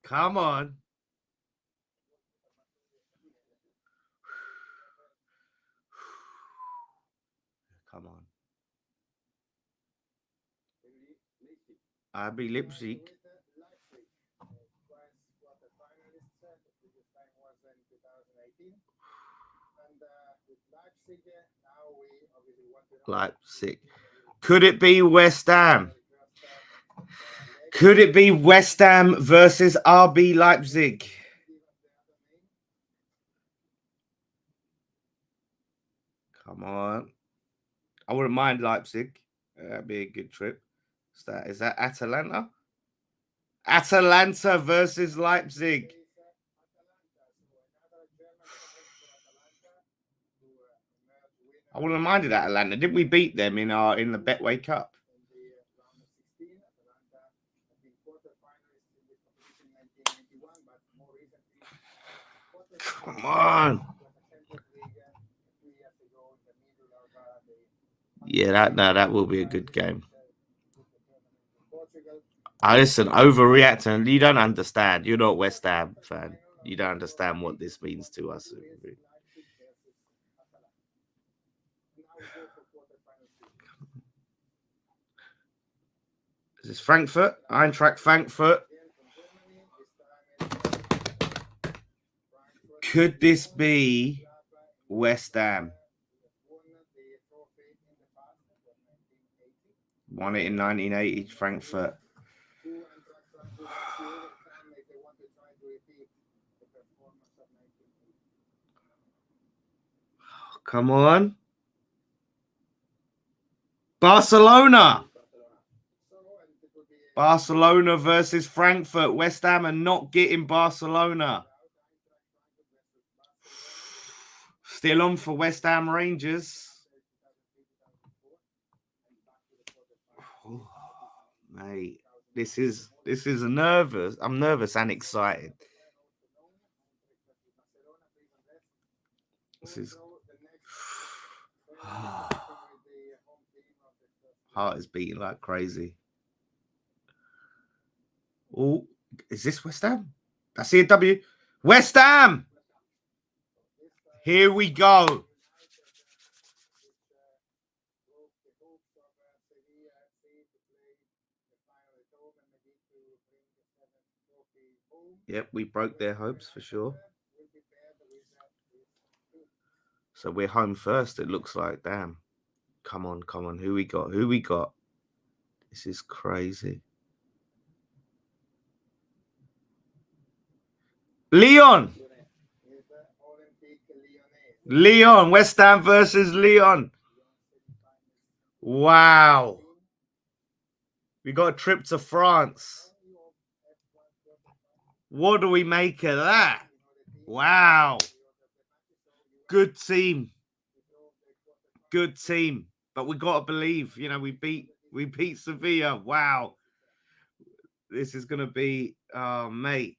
Come on. Come on. RB Leipzig. Leipzig. Could it be West Ham? Could it be West Ham versus RB Leipzig? Come on. I wouldn't mind Leipzig. That'd be a good trip. Is that Atalanta? Atalanta versus Leipzig. I wouldn't have minded Atalanta. Didn't we beat them in the Betway Cup? Come on. Yeah, that will be a good game. Listen, overreacting. You don't understand. You're not a West Ham fan. You don't understand what this means to us. Is this Frankfurt? Eintracht Frankfurt. Could this be West Ham? Won it in 1980, Frankfurt. Come on. Barcelona. Barcelona versus Frankfurt. West Ham are not getting Barcelona. Still on for West Ham Rangers. Oh, mate, this is nervous. I'm nervous and excited. This is heart is beating like crazy. Oh, is this West Ham? I see a W. West Ham. Here we go. Yep, we broke their hopes for sure. So we're home first, it looks like. Damn. Come on. Who we got? This is crazy. Lyon. West Ham versus Lyon. Wow. We got a trip to France. What do we make of that? Wow. Good team. But we got to believe, we beat Sevilla. Wow. This is going to be, mate,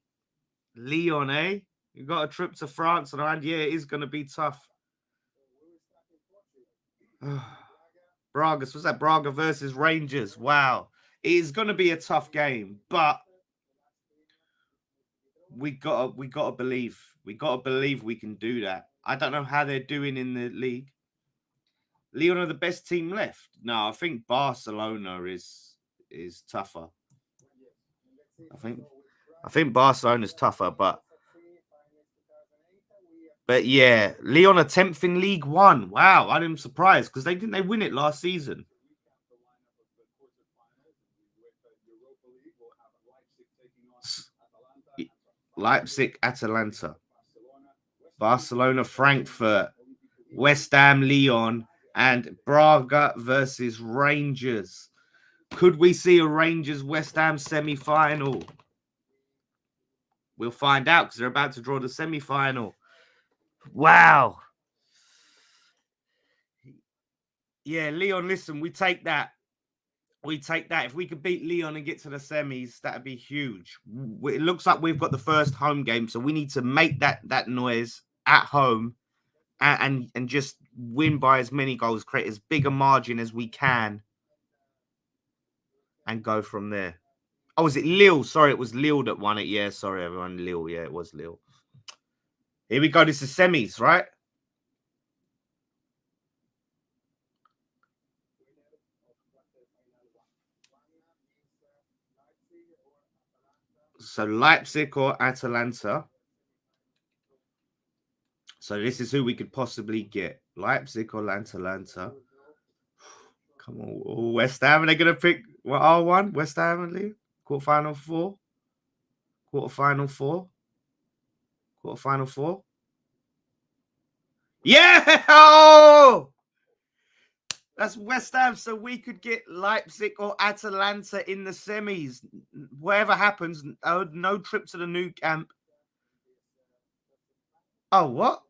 Lyon, eh? You got a trip to France, and yeah, it is going to be tough. Braga, what's that? Braga versus Rangers. Wow. It is going to be a tough game, but we got to believe. We got to believe we can do that. I don't know how they're doing in the league. Lyon are the best team left. No, I think Barcelona is tougher. I think Barcelona is tougher, but yeah, Lyon are 10th in League One. Wow, I'm surprised because they win it last season. Leipzig, Atalanta, Barcelona, Frankfurt, West Ham, Lyon, and Braga versus Rangers. Could we see a Rangers West Ham semi-final? We'll find out because they're about to draw the semi-final. Wow. Yeah, Lyon, listen, we take that. If we could beat Lyon and get to the semis, that'd be huge. It looks like we've got the first home game, so we need to make that noise at home and just win by as many goals, create as big a margin as we can, and go from there. Oh, was it Lille? Sorry, it was Lille that won it. Yeah, sorry, everyone. Lille. Yeah, it was Lille. Here we go. This is semis, right? So Leipzig or Atalanta. So this is who we could possibly get. Leipzig or Atalanta. Come on. Oh, West Ham. Are they going to pick what R1? West Ham and League? Quarterfinal 4? Quarterfinal 4? Quarterfinal 4? Yeah! Oh! That's West Ham. So we could get Leipzig or Atalanta in the semis. Whatever happens, no trip to the new camp. Oh, what?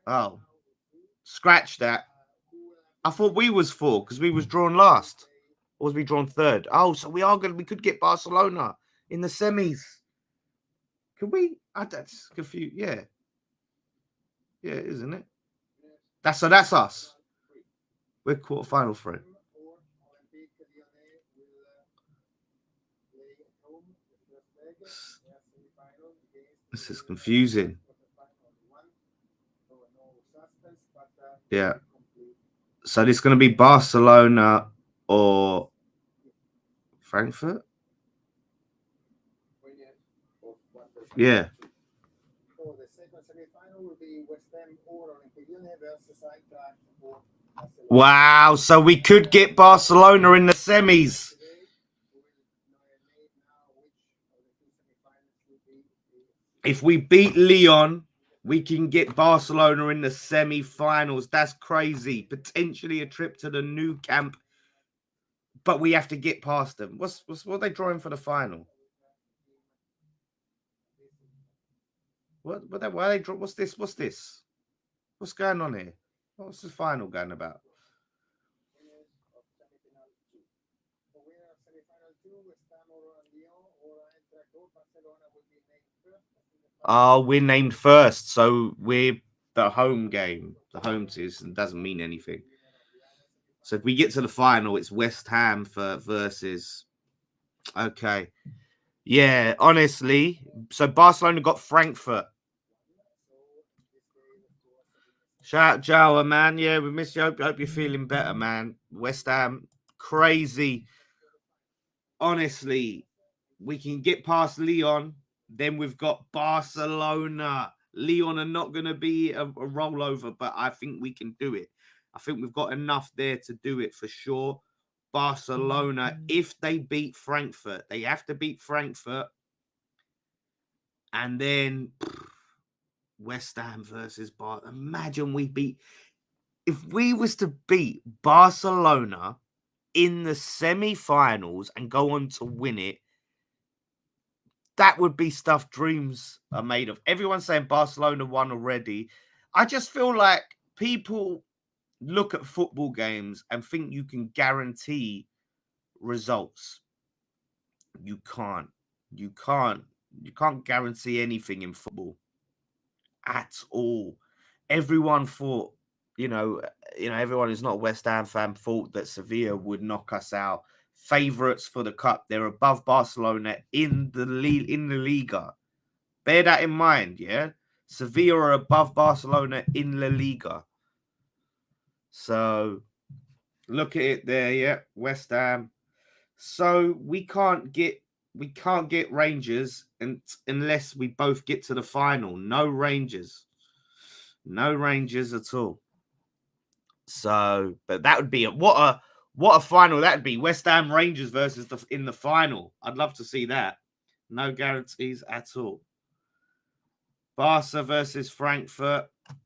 Oh, scratch that. I thought we was 4 because we was drawn last. Or was we drawn 3rd? Oh, so we could get Barcelona in the semis. Can we? That's confused. Yeah. Yeah, isn't it? That's us. We're quarterfinal 3. This is confusing. Yeah. So this is going to be Barcelona or Frankfurt? Yeah. Wow. So we could get Barcelona in the semis. If we beat Lyon, we can get Barcelona in the semi-finals. That's crazy. Potentially a trip to the new camp, but we have to get past them. What are they drawing for the final? Why are they draw? What's this? What's going on here? What's the final going about? Oh, we're named first, so we're the home game. The home season doesn't mean anything. So if we get to the final, it's West Ham versus. Okay, yeah. Honestly, so Barcelona got Frankfurt. Shout out Joe, man. Yeah, we miss you. Hope you're feeling better, man. West Ham, crazy. Honestly, we can get past Lyon. Then we've got Barcelona. Lyon are not going to be a rollover, but I think we can do it. I think we've got enough there to do it for sure. Barcelona, if they beat Frankfurt, they have to beat Frankfurt. And then West Ham versus Bar. Imagine we beat. If we was to beat Barcelona in the semi-finals and go on to win it, that would be stuff dreams are made of. Everyone's saying Barcelona won already. I just feel like people look at football games and think you can guarantee results. You can't. You can't. You can't guarantee anything in football at all. Everyone thought, everyone who's not a West Ham fan thought that Sevilla would knock us out. Favourites for the cup. They're above Barcelona in the Liga. Bear that in mind, yeah? Sevilla are above Barcelona in La Liga. So look at it there, yeah. West Ham. So we can't get Rangers unless we both get to the final. No Rangers. No Rangers at all. So, but that would be what a final that'd be. West Ham Rangers versus in the final. I'd love to see that. No guarantees at all. Barca versus Frankfurt.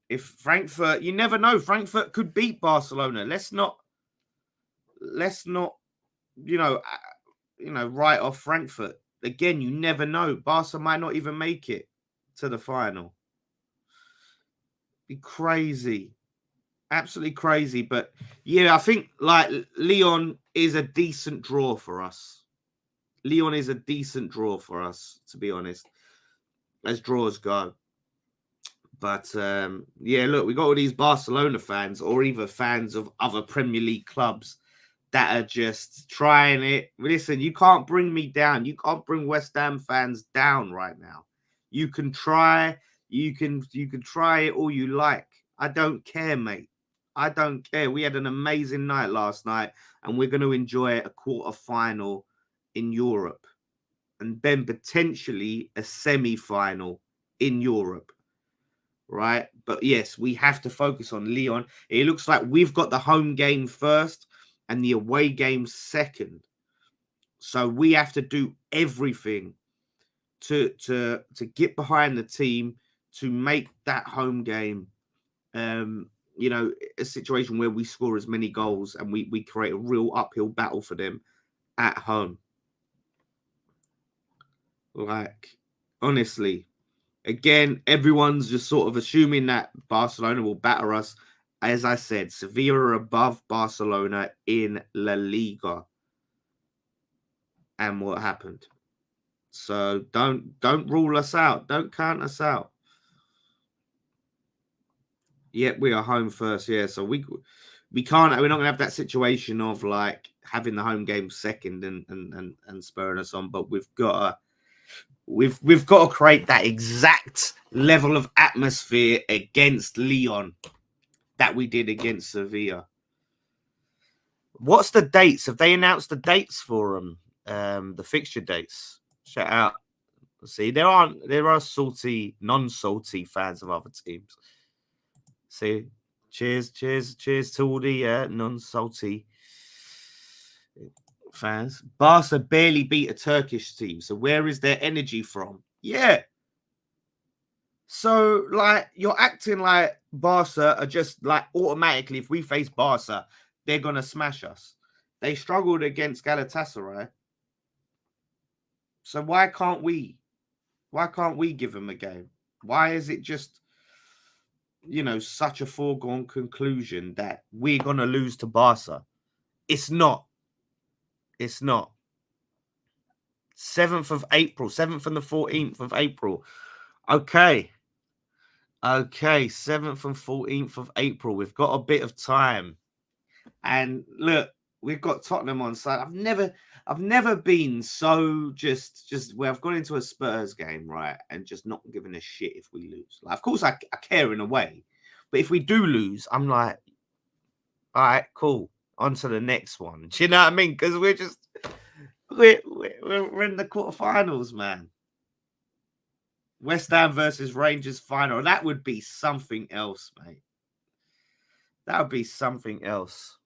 If Frankfurt, you never know. Frankfurt could beat Barcelona. Let's not, write off Frankfurt. Again, you never know. Barca might not even make it to the final. Be crazy. Absolutely crazy. But yeah, I think like Lyon is a decent draw for us. Lyon is a decent draw for us, to be honest, as draws go. But yeah, look, we got all these Barcelona fans or even fans of other Premier League clubs that are just trying it. Listen, you can't bring me down. You can't bring West Ham fans down right now. You can try, you can try it all you like. I don't care, mate. I don't care. We had an amazing night last night, and we're going to enjoy a quarter-final in Europe, and then potentially a semi-final in Europe. Right? But yes, we have to focus on Lyon. It looks like we've got the home game first and the away game second. So we have to do everything to get behind the team to make that home game a situation where we score as many goals and we create a real uphill battle for them at home. Like, honestly, again, everyone's just sort of assuming that Barcelona will batter us. As I said, Sevilla are above Barcelona in La Liga. And what happened? So don't rule us out. Don't count us out. Yep, we are home first, yeah. So we can't. We're not gonna have that situation of like having the home game second and spurring us on. But we've got to create that exact level of atmosphere against Lyon that we did against Sevilla. What's the dates? Have they announced the dates for them? The fixture dates. Shout out. See, there are salty, non-salty fans of other teams. See, cheers to all the non-salty fans. Barca barely beat a Turkish team, so where is their energy from? Yeah. So, like, you're acting like Barca are just like automatically, if we face Barca, they're gonna smash us. They struggled against Galatasaray. So why can't we? Why can't we give them a game? Why is it just, such a foregone conclusion that we're going to lose to Barca? It's not. It's not. 7th of April, 7th and the 14th of April. Okay. 7th and 14th of April. We've got a bit of time. And look, we've got Tottenham on side. I've never been so just where I've gone into a Spurs game, right, and just not giving a shit if we lose. Like, of course, I care in a way, but if we do lose, I'm like, all right, cool, on to the next one. Do you know what I mean? Because we're in the quarterfinals, man. West Ham versus Rangers final. That would be something else, mate. That would be something else.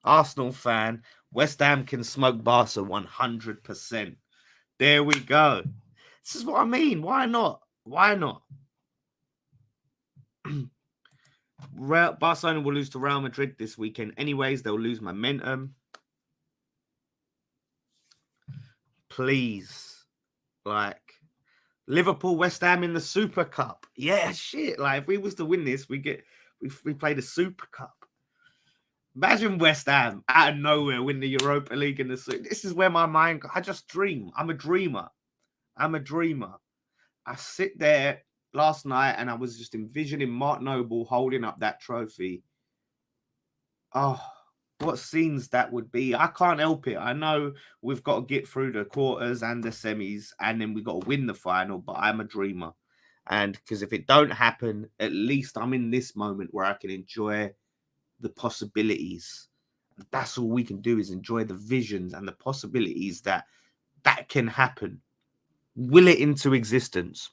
Arsenal fan, West Ham can smoke Barca 100%. There we go. This is what I mean. Why not? Why not? Barcelona will lose to Real Madrid this weekend. Anyways, they'll lose momentum. Please. Like, Liverpool, West Ham in the Super Cup. Yeah, shit. Like, if we was to win this, we play the Super Cup. Imagine West Ham out of nowhere win the Europa League in the Super. This is where my mind. I just dream. I'm a dreamer. I sit there last night and I was just envisioning Mark Noble holding up that trophy. Oh, what scenes that would be. I can't help it. I know we've got to get through the quarters and the semis and then we've got to win the final, but I'm a dreamer. And because if it don't happen, at least I'm in this moment where I can enjoy the possibilities. That's all we can do is enjoy the visions and the possibilities that can happen. Will it into existence.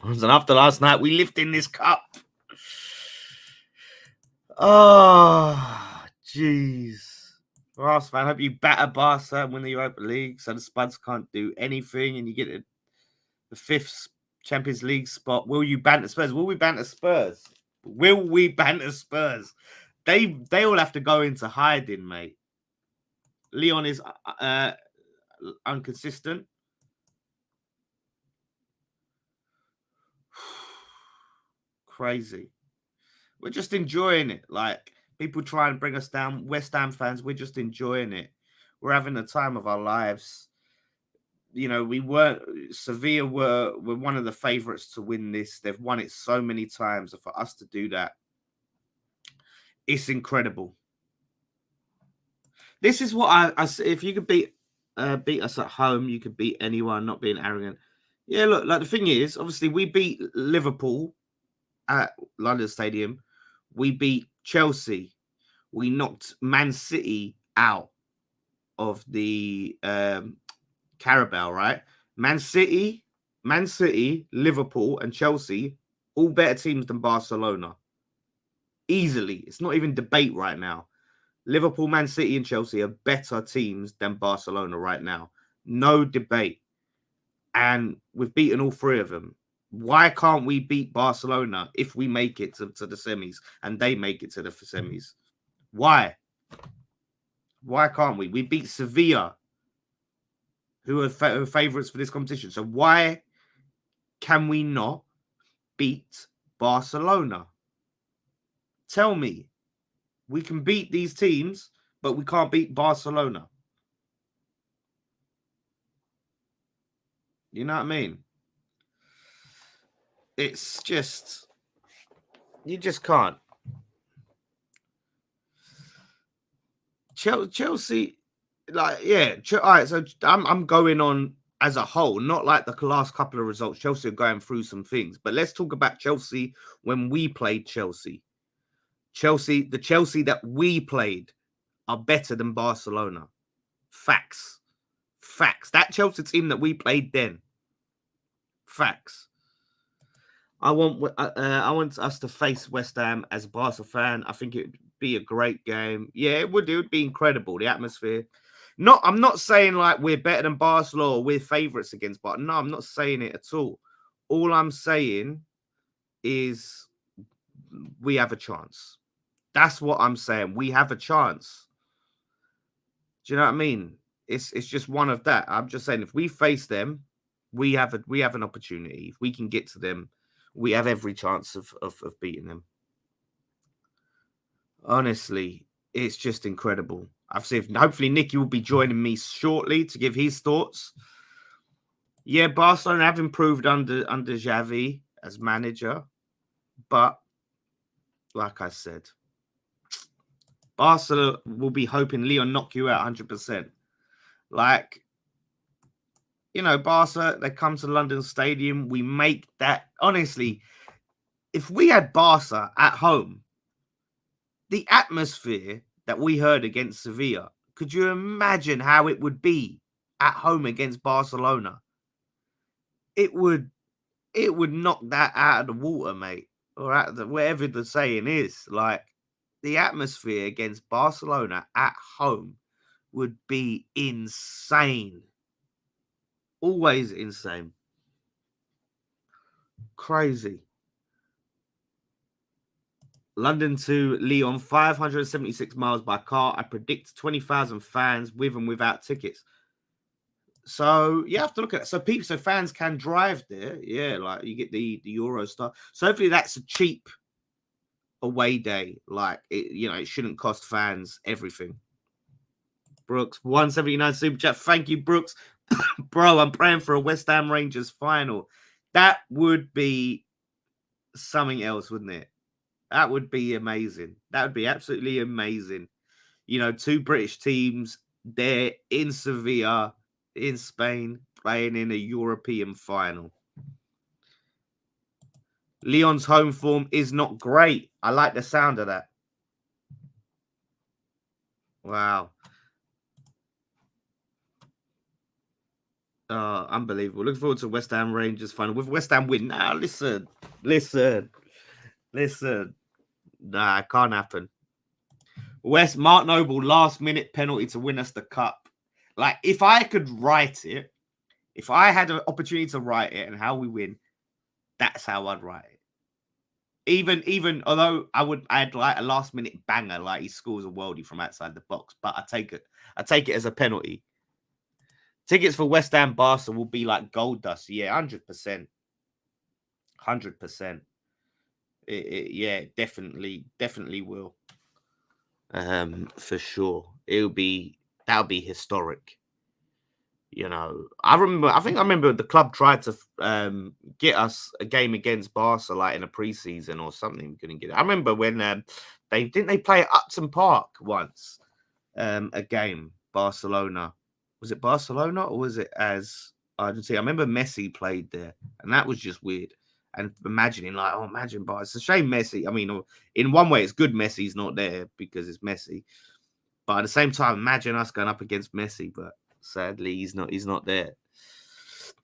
And after last night, we lived in this cup. Oh, jeez. Arsenal fan, I hope you batter Barca and win the Europa League so the Spuds can't do anything and you get the 5th Champions League spot. Will you banter Spurs? Will we banter Spurs? Will we banter Spurs? They all have to go into hiding, mate. Lyon is inconsistent. Crazy. We're just enjoying it. Like, people try and bring us down. West Ham fans, we're just enjoying it. We're having the time of our lives. Sevilla were one of the favourites to win this. They've won it so many times. And for us to do that It's incredible. This is what I if you could beat us at home, you could beat anyone, not being arrogant. Yeah, look, like the thing is, obviously we beat Liverpool at London Stadium. We beat Chelsea. We knocked Man City out of the Carabao, right? Man City, Man City, Liverpool, and Chelsea, all better teams than Barcelona. Easily. It's not even debate right now. Liverpool, Man City, and Chelsea are better teams than Barcelona right now. No debate. And we've beaten all three of them. Why can't we beat Barcelona if we make it to the semis and they make it to the semis? Why? Why can't we? We beat Sevilla, who are favourites for this competition. So why can we not beat Barcelona? Tell me. We can beat these teams, but we can't beat Barcelona. You know what I mean? It's just, you just can't. Chelsea, like, yeah. All right, so I'm going on as a whole, not like the last couple of results. Chelsea are going through some things, but let's talk about Chelsea when we played Chelsea. The Chelsea that we played are better than Barcelona. Facts. Facts. That Chelsea team that we played then. Facts. I want us to face West Ham as a Barca fan. I think it would be a great game. Yeah, it would. It would be incredible. The atmosphere. I'm not saying like we're better than Barcelona or we're favourites against Barca. No, I'm not saying it at all. All I'm saying is we have a chance. That's what I'm saying. We have a chance. Do you know what I mean? It's just one of that. I'm just saying if we face them, we have an opportunity. If we can get to them, we have every chance of beating them. Honestly, it's just incredible. I've seen. Hopefully, Nicky will be joining me shortly to give his thoughts. Yeah, Barcelona have improved under Xavi as manager, but like I said, Barcelona will be hoping Lyon knock you out 100%. Like, you know, Barca, they come to London Stadium. We make that. Honestly, if we had Barca at home, the atmosphere that we heard against Sevilla, could you imagine how it would be at home against Barcelona? It would knock that out of the water, mate, or out of whatever the saying is. Like, the atmosphere against Barcelona at home would be insane. Always insane. Crazy. London to Lyon, 576 miles by car. I predict 20,000 fans with and without tickets. So you have to look at it. So fans can drive there. Yeah, like you get the Eurostar. So hopefully that's a cheap away day. Like it, it shouldn't cost fans everything. Brooks, 179 super chat. Thank you, Brooks. Bro, I'm praying for a West Ham Rangers final. That would be something else, wouldn't it? That would be amazing. That would be absolutely amazing. Two British teams there in Sevilla, in Spain, playing in a European final. Lyon's home form is not great. I like the sound of that. Wow. Unbelievable. Looking forward to West Ham Rangers final. With West Ham win. Now, listen. Nah, it can't happen. Mark Noble, last minute penalty to win us the cup. Like, if I could write it, if I had an opportunity to write it and how we win, that's how I'd write it. Even although I'd like a last minute banger, like he scores a worldie from outside the box, but I take it as a penalty. Tickets for West Ham Barca will be like gold dust. Yeah, 100%. 100%. Yeah, definitely will. For sure. That'll be historic. You know, I remember the club tried to get us a game against Barca like in a preseason or something. We couldn't get it. I remember when they play at Upton Park once, a game, Barcelona. Was it Barcelona or was it as Argentina? I remember Messi played there, and that was just weird. And imagining like, oh, imagine, but it's a shame Messi. I mean, in one way, it's good Messi's not there because it's Messi. But at the same time, imagine us going up against Messi, but sadly he's not there.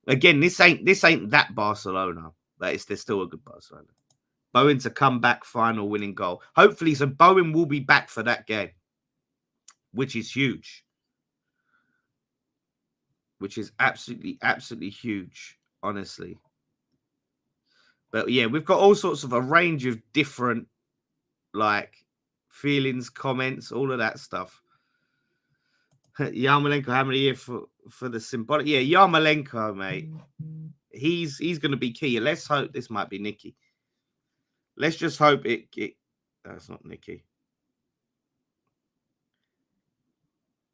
Again, this ain't that Barcelona. But they're still a good Barcelona. Bowen's a comeback final winning goal. Hopefully, so Bowen will be back for that game, which is huge. Which is absolutely huge, honestly. But yeah, we've got all sorts of a range of different like feelings, comments, all of that stuff. Yarmolenko, how many years for the symbolic? Yeah, Yarmolenko, mate. He's going to be key. Let's hope this might be Nicky. Let's just hope it that's not Nicky.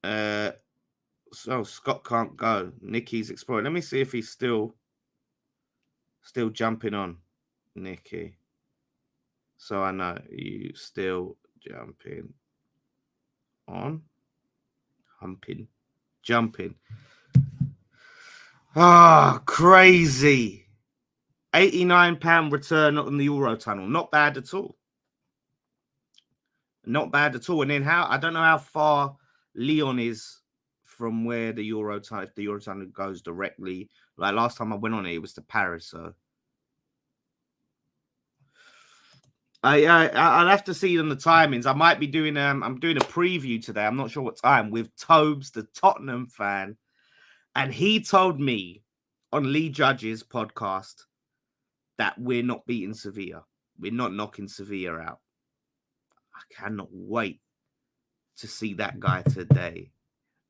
So Scott can't go. Nicky's exploring. Let me see if he's still jumping on. Nicky. So I know you still jumping on. Jumping. Ah, crazy. £89 return on the Euro tunnel. Not bad at all. Not bad at all. And then I don't know how far Lyon is from where the Euro tunnel, if the Euro tunnel goes directly. Like last time I went on it was to Paris. So I'll have to see on the timings. I might be doing I'm doing a preview today. I'm not sure what time with Tobes, the Tottenham fan. And he told me on Lee Judge's podcast that we're not beating Sevilla. We're not knocking Sevilla out. I cannot wait to see that guy today.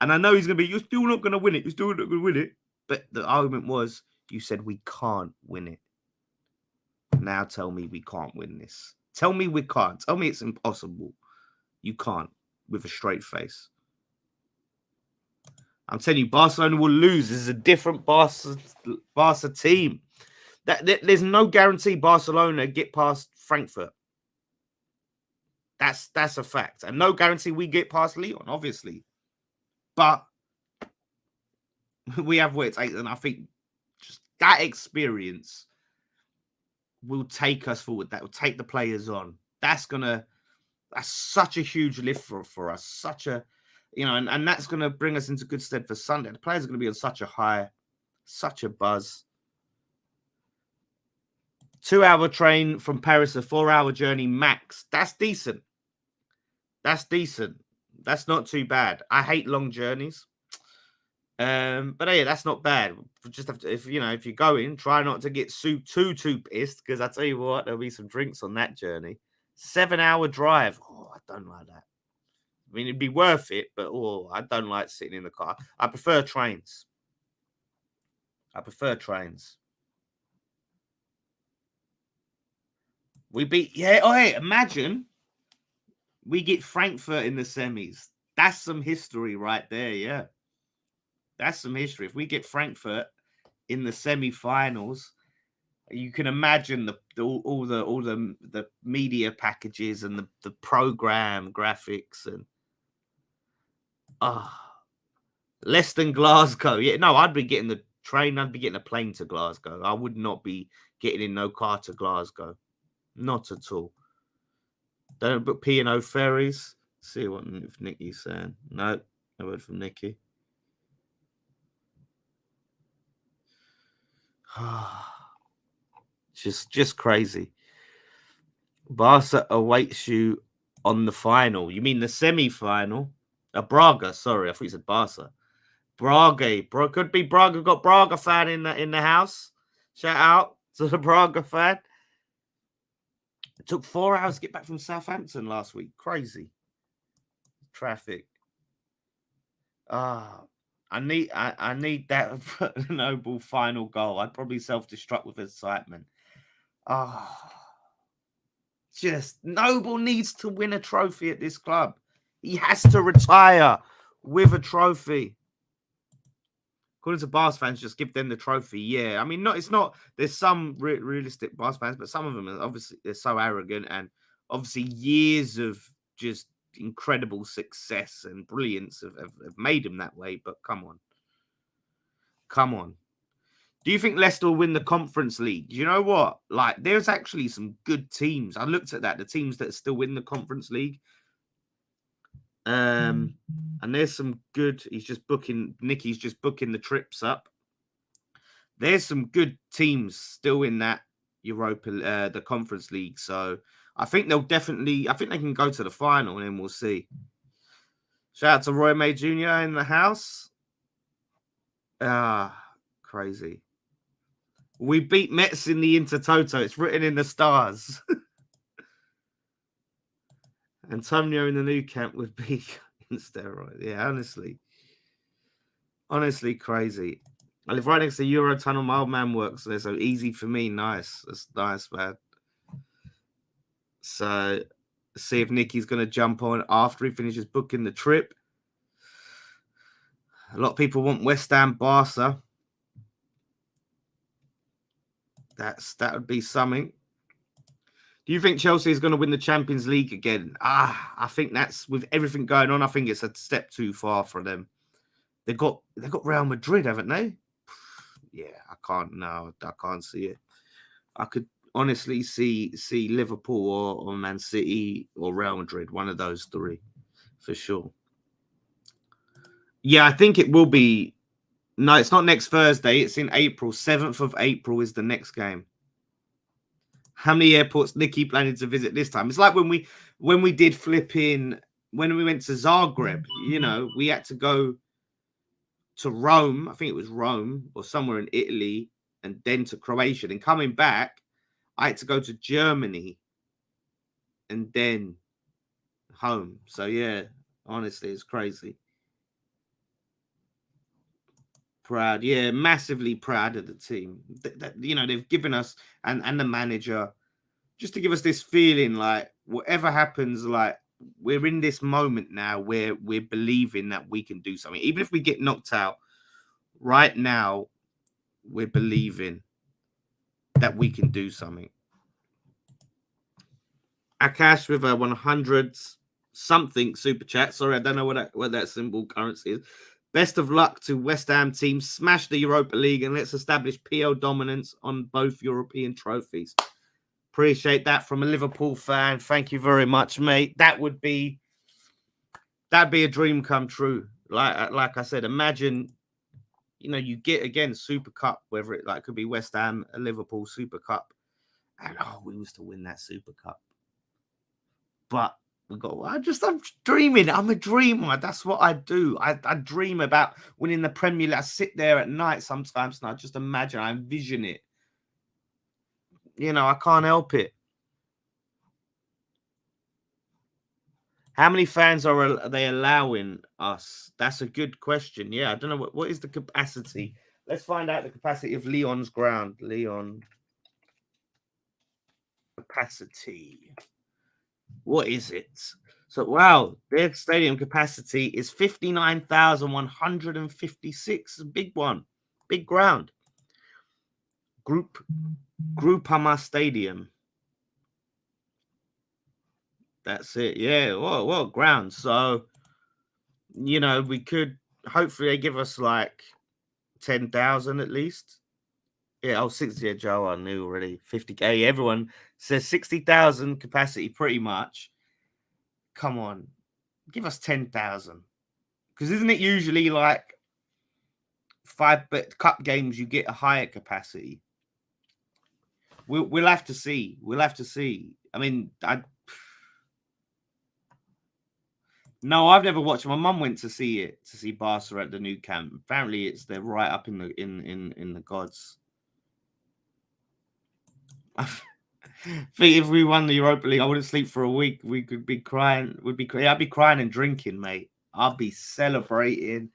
And I know he's going to be, you're still not going to win it. You're still not going to win it. But the argument was, you said we can't win it. Now tell me we can't win this. Tell me we can't. Tell me it's impossible. You can't with a straight face. I'm telling you, Barcelona will lose. This is a different Barca team. There's no guarantee Barcelona get past Frankfurt. That's a fact. And no guarantee we get past Lyon, obviously. But we have where it's 8, and I think just that experience will take us forward. That will take the players on. That's such a huge lift for us. Such a, and that's going to bring us into good stead for Sunday. The players are going to be on such a high, such a buzz. 2-hour train from Paris, a 4-hour journey max. That's decent. That's decent. That's not too bad. I hate long journeys. But yeah, that's not bad. Just have to, if you're going, try not to get too pissed, because I tell you what, there'll be some drinks on that journey. 7-hour drive. Oh, I don't like that. I mean, it'd be worth it, but I don't like sitting in the car. I prefer trains. We beat, hey, imagine we get Frankfurt in the semis. That's some history right there, yeah. That's some history. If we get Frankfurt in the semi-finals, you can imagine all the media packages and the program graphics and less than Glasgow. Yeah, no, I'd be getting the train. I'd be getting a plane to Glasgow. I would not be getting in no car to Glasgow. Not at all. Don't book P&O ferries. See what if Nicky's saying. No word from Nicky. Just crazy. Barca awaits you on the final. You mean the semi-final? Braga, sorry, I thought you said Barca. Braga, could be Braga. Got Braga fan in the house. Shout out to the Braga fan. It took 4 hours to get back from Southampton last week. Crazy traffic. I need that Noble final goal. I'd probably self-destruct with excitement. Just Noble needs to win a trophy at this club. He has to retire with a trophy. according to Barca fans, just give them the trophy. Yeah, I mean, it's not. There's some realistic Barca fans, but some of them are obviously they're so arrogant, and obviously years of just incredible success and brilliance have made them that way. But come on, come on. Do you think Leicester will win the Conference League? You know what? Like, there's actually some good teams. I looked at that, the teams that still win the Conference League. And there's some good. Nicky's just booking the trips up. There's some good teams still in that Europa, the Conference League. So I think they'll definitely. I think they can go to the final, and then we'll see. Shout out to Roy May Jr. in the house. Crazy. We beat Mets in the Intertoto. It's written in the stars. Antonio in the new camp would be in steroids. Yeah, honestly crazy. I live right next to Eurotunnel. My old man works there, so easy for me. Nice. That's nice, man. So, see if Nicky's going to jump on after he finishes booking the trip. A lot of people want West Ham, Barca. That would be something. Do you think Chelsea is going to win the Champions League again? I think that's, with everything going on, I think it's a step too far for them. They've got Real Madrid, haven't they? Yeah, I can't see it. I could honestly see Liverpool or Man City or Real Madrid, one of those three, for sure. Yeah, I think it will be. No, it's not next Thursday. It's in April. 7th of April is the next game. How many airports Nicky planning to visit this time? It's like when we went to Zagreb, we had to go to Rome. I think it was Rome or somewhere in Italy, and then to Croatia. And coming back, I had to go to Germany and then home. So yeah, honestly, it's crazy. Proud, yeah, massively proud of the team. They've given us and the manager just to give us this feeling like whatever happens, like we're in this moment now where we're believing that we can do something. Even if we get knocked out right now, we're believing that we can do something. Akash with a 100 something super chat. Sorry, I don't know what that symbol currency is. Best of luck to West Ham team. Smash the Europa League and let's establish PL dominance on both European trophies. Appreciate that from a Liverpool fan. Thank you very much, mate. That'd be a dream come true. Like I said, imagine, you get again Super Cup, whether it could be West Ham, a Liverpool Super Cup, and we used to win that Super Cup. But I'm dreaming. I'm a dreamer. That's what I do. I dream about winning the Premier League. I sit there at night sometimes and I just imagine, I envision it. I can't help it. How many fans are they allowing us? That's a good question. Yeah, I don't know what is the capacity. Let's find out the capacity of Lyon's ground. Lyon capacity. What is it? So, wow, their stadium capacity is 59,156. Big one. Big ground. Groupama Stadium. That's it. Yeah, what ground. So, we could, hopefully they give us 10,000 at least. Yeah, 60. Joe, I knew already. 50K. Everyone says 60,000 capacity pretty much. Come on. Give us 10,000. Because isn't it usually 5 cup games you get a higher capacity? We'll have to see. I mean, no, I've never watched. My mum went to see Barca at the new camp. Apparently, they're right up in the gods. I think if we won the Europa League, I wouldn't sleep for a week. We could be crying. I'd be crying and drinking, mate. I'd be celebrating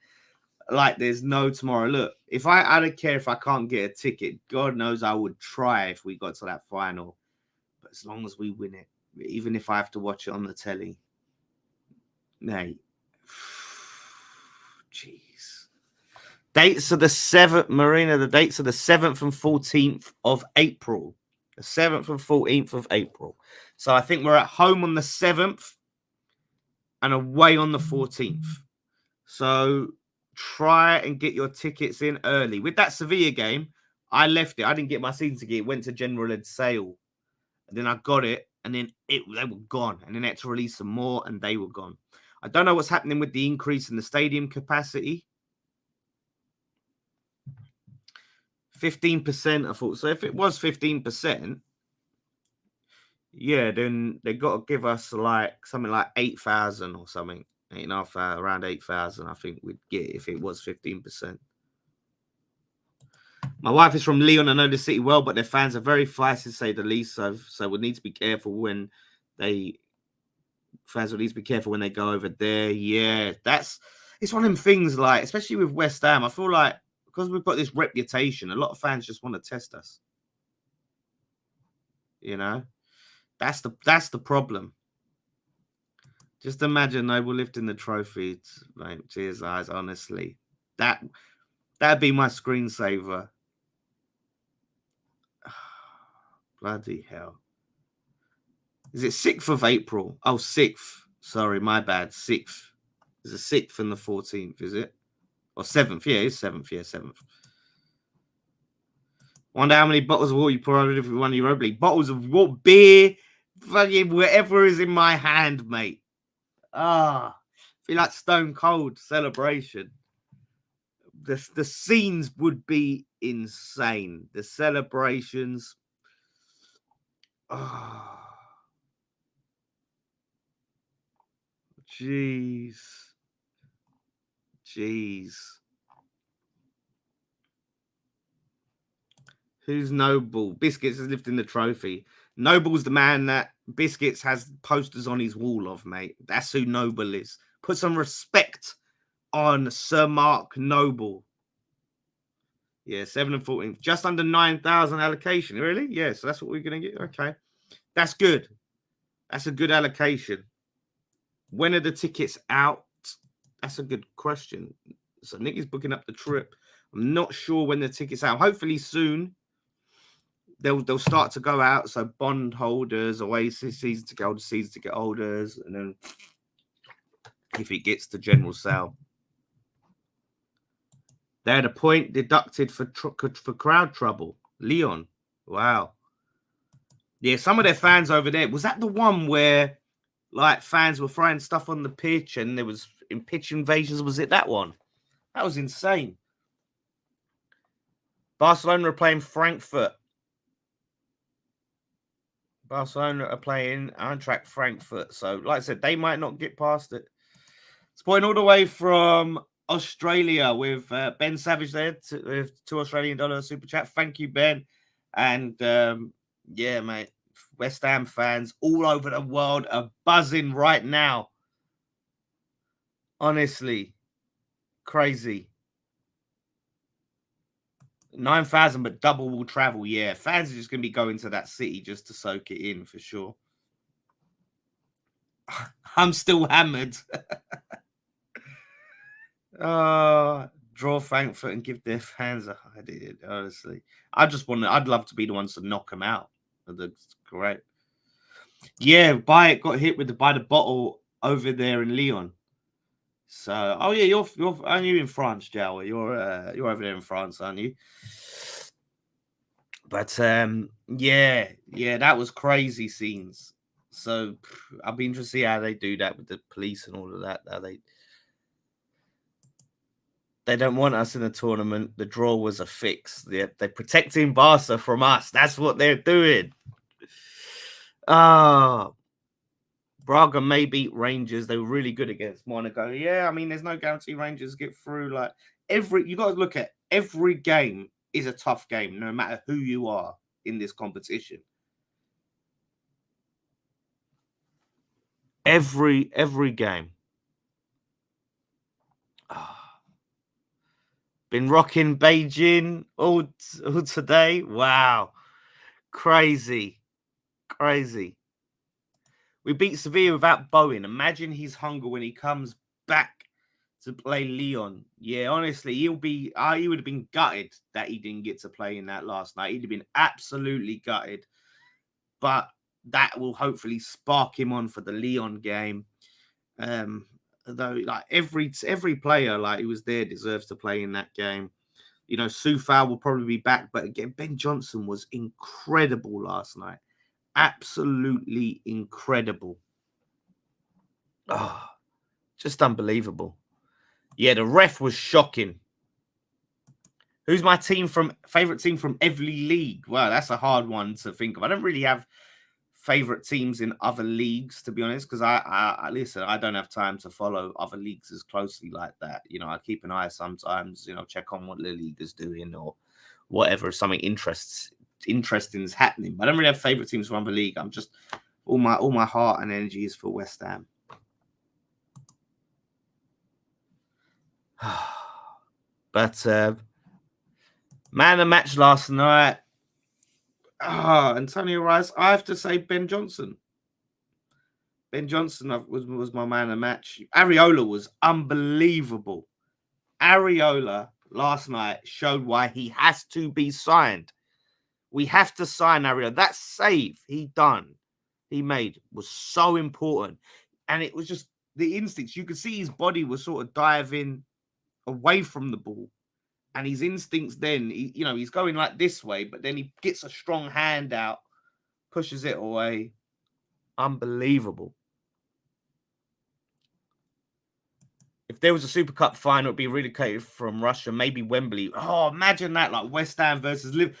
like there's no tomorrow. Look, I don't care if I can't get a ticket. God knows I would try if we got to that final. But as long as we win it, even if I have to watch it on the telly, mate. Jeez. Dates are the 7th, Marina. The dates are the 7th and 14th of April. The 7th and 14th of April. So I think we're at home on the 7th and away on the 14th. So try and get your tickets in early. With that Sevilla game, I left it. I didn't get my season ticket. It went to general ed sale. And then I got it, and then they were gone. And then I had to release some more, and they were gone. I don't know what's happening with the increase in the stadium capacity. 15%, I thought. So if it was 15%, yeah, then they got to give us like something like 8,000 or something. 8,500, around 8,000, I think we'd get if it was 15%. My wife is from Lyon. I know the city well, but their fans are very feisty, to say the least. So we need to be careful when fans will need to be careful when they go over there. Yeah, it's one of them things, like, especially with West Ham. I feel like because we've got this reputation, a lot of fans just want to test us. You know, that's the problem. Just imagine Noble lifting the trophy, mate. Cheers, eyes. Honestly, that'd be my screensaver. Bloody hell. Is it 6th of April? Oh, 6th. Sorry, my bad. 6th. Is the 6th and the 14th, is it? Or 7th? Yeah, it's 7th. Yeah, 7th. Wonder how many bottles of water you pour over if you won Europa League. Bottles of water, beer, fucking whatever is in my hand, mate. Feel like Stone Cold celebration. The scenes would be insane. The celebrations. Jeez. Who's Noble? Biscuits is lifting the trophy. Noble's the man that Biscuits has posters on his wall of, mate. That's who Noble is. Put some respect on Sir Mark Noble. Yeah, 7 and 14. Just under 9,000 allocation. Really? Yeah, so that's what we're going to get. Okay. That's good. That's a good allocation. When are the tickets out? That's a good question. So Nicky's booking up the trip. I'm not sure when the tickets out. Hopefully soon. They'll start to go out. So bond holders, away season ticket holders, and then if it gets to general sale, they had a point deducted for crowd trouble. Lyon, wow, yeah. Some of their fans over there, was that the one where like fans were throwing stuff on the pitch and there was in pitch invasions? Was it that one? That was insane. Barcelona are playing Frankfurt. Barcelona are playing Eintracht Frankfurt. So, like I said, they might not get past it. It's pointing all the way from Australia with Ben Savage there with $2 Australian super chat. Thank you, Ben. And yeah, mate, West Ham fans all over the world are buzzing right now. Honestly, crazy. 9,000, but double will travel. Yeah, fans are just going to be going to that city just to soak it in for sure. I'm still hammered. Draw Frankfurt and give their fans a idea. Honestly, I'd love to be the ones to knock them out. That's great. Yeah, got hit by the bottle over there in Lyon. So, oh yeah, aren't you in France, Jowie? You're over there in France, aren't you? But yeah, that was crazy scenes. So I'll be interested to see how they do that with the police and all of that. How they don't want us in the tournament. The draw was a fix. They're protecting Barca from us. That's what they're doing. Braga may beat Rangers. They were really good against Monaco. Yeah, I mean, there's no guarantee Rangers get through. Like you got to look at every game is a tough game, no matter who you are in this competition. Every game. Been rocking Beijing all today. Wow. Crazy. We beat Sevilla without Bowen. Imagine his hunger when he comes back to play Lyon. Yeah, honestly, he would have been gutted that he didn't get to play in that last night. He'd have been absolutely gutted. But that will hopefully spark him on for the Lyon game. Though, like every player like who was there deserves to play in that game. You know, Soufal will probably be back, but again, Ben Johnson was incredible last night. Absolutely incredible. Oh, just unbelievable. Yeah, the ref was shocking. Who's my favorite team from every league? Well, that's a hard one to think of. I don't really have favorite teams in other leagues, to be honest, because I listen, I don't have time to follow other leagues as closely like that. You know, I keep an eye sometimes, you know, check on what the league is doing or whatever, if something interesting is happening. But I don't really have favorite teams from other league. I'm just all my heart and energy is for West Ham. But man of the match last night. Antonio Rice. I have to say Ben Johnson. Ben Johnson was my man of the match. Areola was unbelievable. Areola last night showed why he has to be signed. We have to sign Areola. That save he made was so important. And it was just the instincts. You could see his body was sort of diving away from the ball. And his instincts then, he's going like this way, but then he gets a strong hand out, pushes it away. Unbelievable. If there was a Super Cup final, it'd be relocated from Russia, maybe Wembley. Oh, imagine that, like West Ham versus Liverpool.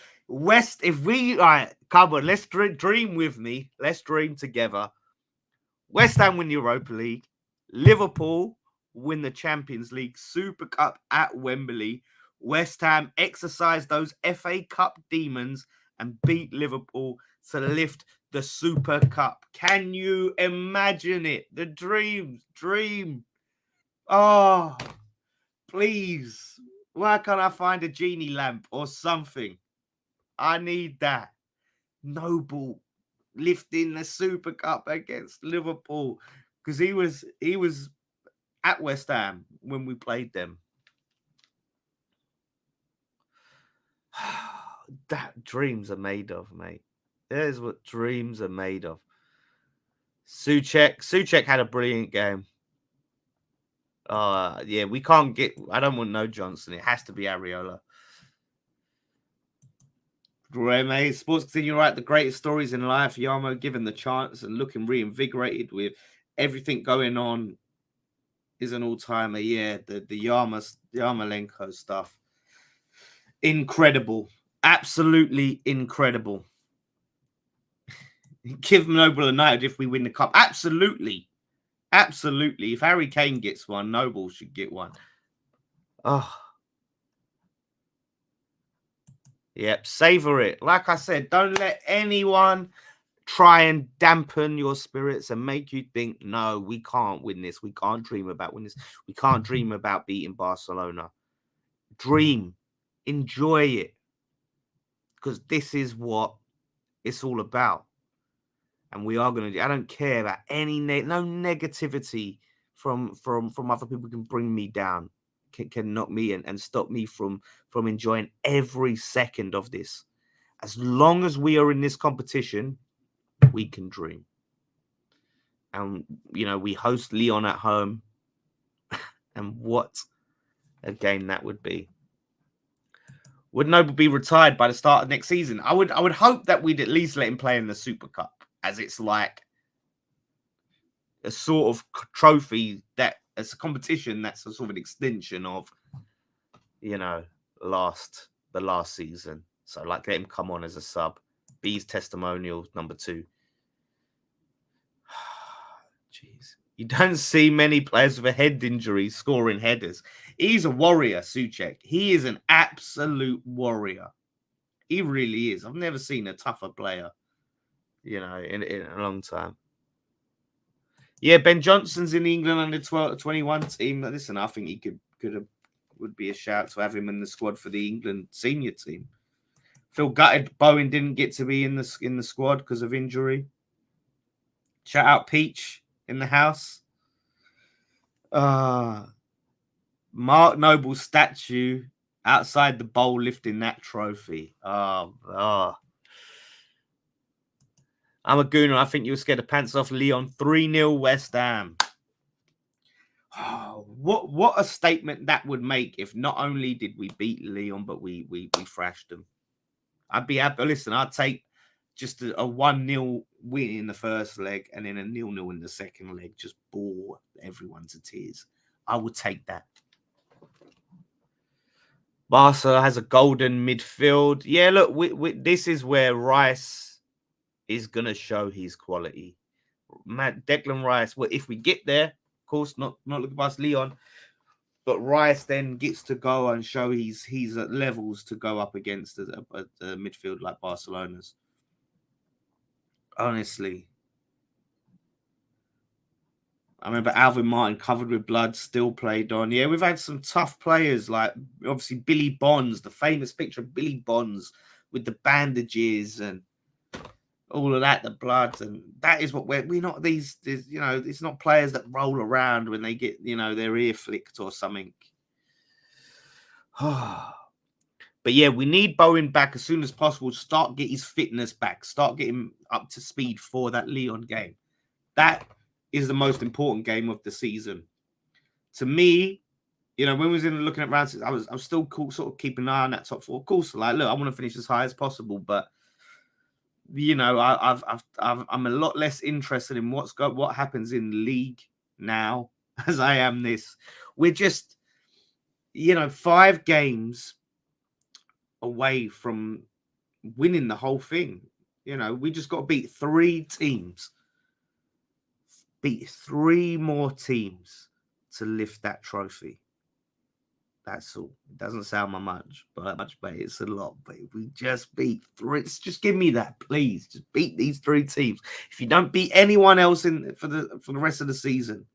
Come on, let's dream with me. Let's dream together. West Ham win Europa League. Liverpool win the Champions League. Super Cup at Wembley. West Ham exercise those FA Cup demons and beat Liverpool to lift the Super Cup. Can you imagine it? The dream. Oh, please. Why can't I find a genie lamp or something? I need that. Noble lifting the Super Cup against Liverpool because he was at West Ham when we played them. That dreams are made of, mate. There's what dreams are made of. Souček had a brilliant game. Yeah, we can't get. I don't want no Johnson. It has to be Areola. Great, mate. Sports continue right. The greatest stories in life. Yarmo given the chance and looking reinvigorated with everything going on. Is an all-timer. Yeah, the Yarmolenko stuff. Incredible. Absolutely incredible. Give Noble a night if we win the cup. Absolutely. If Harry Kane gets one, Noble should get one. Oh. Yep, savor it. Like I said, don't let anyone try and dampen your spirits and make you think, no, we can't win this. We can't dream about winning this. We can't dream about beating Barcelona. Dream. Enjoy it. Because this is what it's all about. And we are going to do. I don't care about any no negativity from other people can bring me down, can knock me and stop me from enjoying every second of this. As long as we are in this competition, we can dream. And we host Lyon at home, and what a game that would be. Would Noble be retired by the start of next season? I would hope that we'd at least let him play in the Super Cup, as it's like a sort of trophy that it's a competition that's a sort of an extension of, the last season. So like let him come on as a sub. B's testimonial number 2. Jeez. You don't see many players with a head injury scoring headers. He's a warrior, Souček. He is an absolute warrior. He really is. I've never seen a tougher player, in a long time. Yeah, Ben Johnson's in the England under 21 team. Listen, I think he would be a shout to have him in the squad for the England senior team. Feel gutted Bowen didn't get to be in the squad because of injury. Shout out Peach in the house. Mark Noble's statue outside the bowl lifting that trophy. Oh. I'm a gooner. I think you'll scare the pants off Lyon. 3-0 West Ham. Oh, what a statement that would make if not only did we beat Lyon, but we thrashed them. I'd be happy. Listen, I'd take just a 1-0 win in the first leg and then a 0-0 in the second leg. Just bore everyone to tears. I would take that. Barca has a golden midfield. Yeah, look, this is where Rice is going to show his quality. Declan Rice, well, if we get there, of course, not looking past Lyon, but Rice then gets to go and show he's at levels to go up against a midfield like Barcelona's. Honestly. I remember Alvin Martin covered with blood, still played on. Yeah, we've had some tough players, like obviously Billy Bonds, the famous picture of Billy Bonds with the bandages and all of that, the blood. And that is what we're not these, you know, it's not players that roll around when they get, you know, their ear flicked or something. But yeah, we need Bowen back as soon as possible. Start get his fitness back. Start getting up to speed for that Lyon game. That is the most important game of the season. To me, you know, when we was looking at rounds, I was still cool, sort of keeping an eye on that top four. Of course, like, look, I want to finish as high as possible, but you know, I'm a lot less interested in what happens in the league now as I am this. We're just, you know, 5 games away from winning the whole thing. You know, we just got to beat 3 teams. Beat 3 more teams to lift that trophy. That's all. It doesn't sound much, but it's a lot. But if we just beat 3, just give me that, please. Just beat these 3 teams. If you don't beat anyone else for the rest of the season,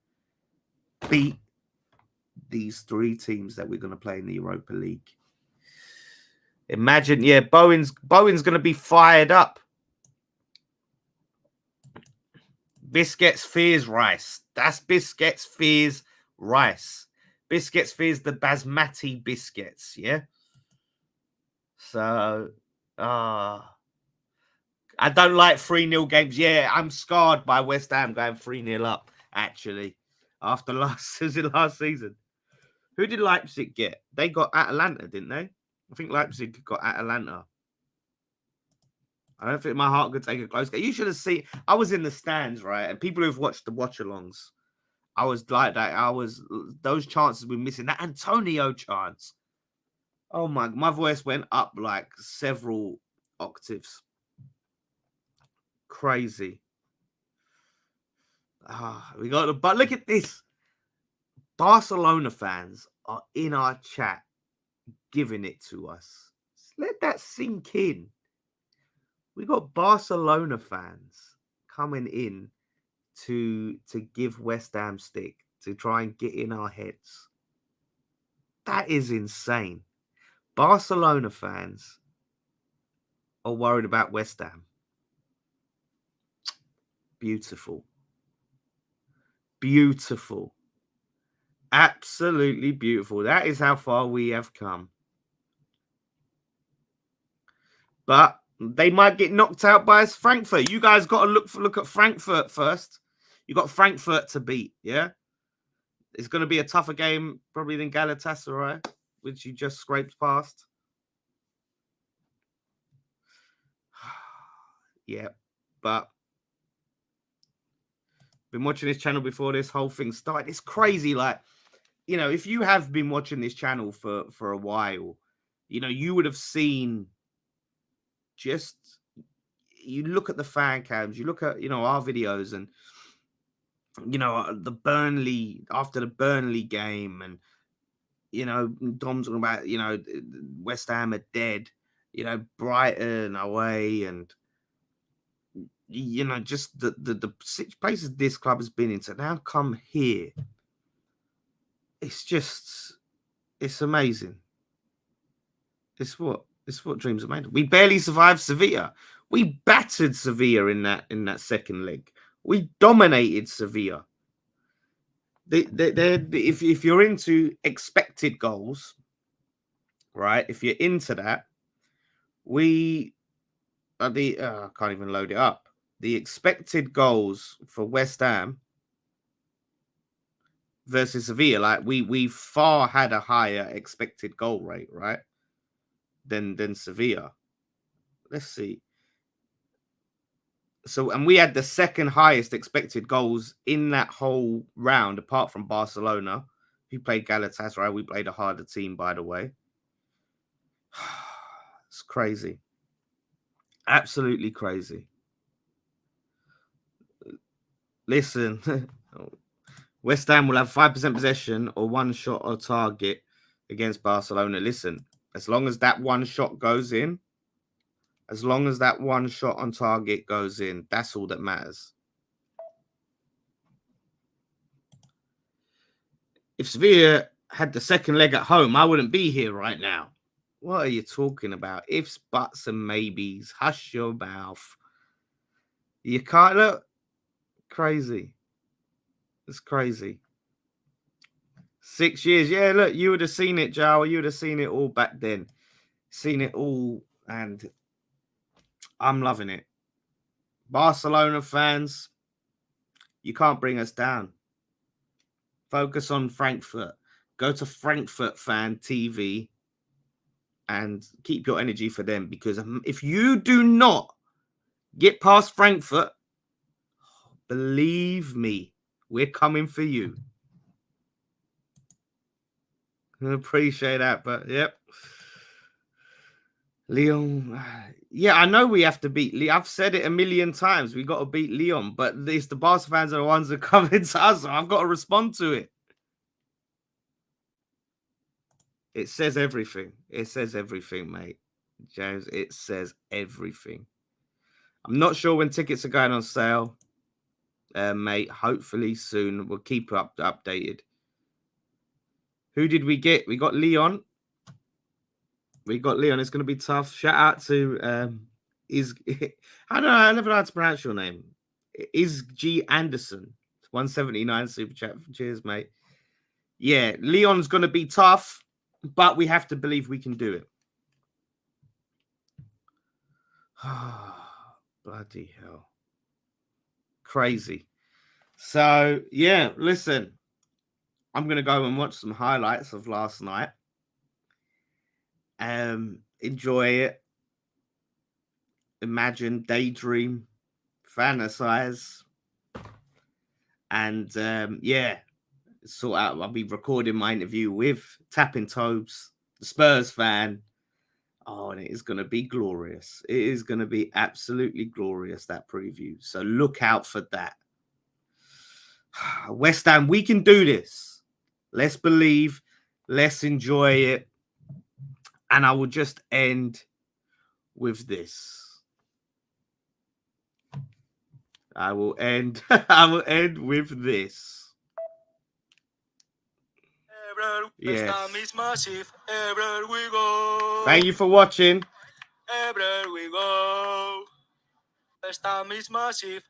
beat these 3 teams that we're going to play in the Europa League. Imagine, yeah, Bowen's going to be fired up. Biscuits fears Rice. That's Biscuits fears Rice. Biscuits fears the basmati biscuits, yeah? So, I don't like 3-0 games. Yeah, I'm scarred by West Ham going 3-0 up, actually, after last season. Who did Leipzig get? They got Atalanta, didn't they? I think Leipzig got Atalanta. I don't think my heart could take a close game. You should have seen. I was in the stands, right? And people who've watched the watch-alongs, I was like that. Those chances we're missing. That Antonio chance. Oh my voice went up like several octaves. Crazy. We got but look at this. Barcelona fans are in our chat giving it to us. Let that sink in. We got Barcelona fans coming in to give West Ham stick, to try and get in our heads. That is insane. Barcelona fans are worried about West Ham. Beautiful. Beautiful. Absolutely beautiful. That is how far we have come. But they might get knocked out by Frankfurt. You guys got to look at Frankfurt first. You got Frankfurt to beat, yeah? It's going to be a tougher game probably than Galatasaray, which you just scraped past. Yeah, but been watching this channel before this whole thing started. It's crazy. Like, you know, if you have been watching this channel for a while, you know, you would have seen just, you look at the fan cams, you look at, you know, our videos and, you know, after the Burnley game and, you know, Dom's talking about, you know, West Ham are dead, you know, Brighton away and, you know, just the 6 places this club has been in. So now come here. It's amazing. It's what dreams are made of. We barely survived Sevilla. We battered Sevilla in that second leg. We dominated Sevilla. If you're into expected goals, right? If you're into that, we are I can't even load it up. The expected goals for West Ham versus Sevilla, like we far had a higher expected goal rate, right? Than Sevilla. Let's see. So, and we had the second highest expected goals in that whole round, apart from Barcelona, who played Galatasaray. We played a harder team, by the way. It's crazy. Absolutely crazy. Listen, West Ham will have 5% possession or one shot or target against Barcelona. Listen, as long as that one shot goes in, as long as that one shot on target goes in, that's all that matters. If Sevilla had the second leg at home, I wouldn't be here right now. What are you talking about? Ifs, buts, and maybes. Hush your mouth. You can't look. Crazy. It's crazy. 6 years. Yeah, look, you would have seen it, Joe. You would have seen it all back then. Seen it all, and I'm loving it. Barcelona fans, you can't bring us down. Focus on Frankfurt. Go to Frankfurt Fan TV and keep your energy for them, because if you do not get past Frankfurt, believe me, we're coming for you. I appreciate that, but yep. Lyon, yeah, I know we have to beat Lyon. I've said it a million times. We got to beat Lyon, but it's the Barca fans are the ones that come into us, so I've got to respond to it. It says everything. It says everything, mate. James, it says everything. I'm not sure when tickets are going on sale, mate. Hopefully soon. We'll keep you updated. Who did we get? We got Lyon. We got Lyon. It's going to be tough. Shout out to I don't know. I never know how to pronounce your name. Is G Anderson 179 super chat? Cheers, mate. Yeah, Lyon's going to be tough, but we have to believe we can do it. Bloody hell. Crazy. So, yeah, listen, I'm going to go and watch some highlights of last night. Enjoy it. Imagine, daydream, fantasize. And, yeah, sort out. I'll be recording my interview with Tapping Toes, the Spurs fan. Oh, and it is going to be glorious. It is going to be absolutely glorious, that preview. So look out for that. West Ham, we can do this. Let's believe. Let's enjoy it. And I will just end with this. I will end with this. Yes. Thank you for watching. Everywhere we go. West Ham is massive.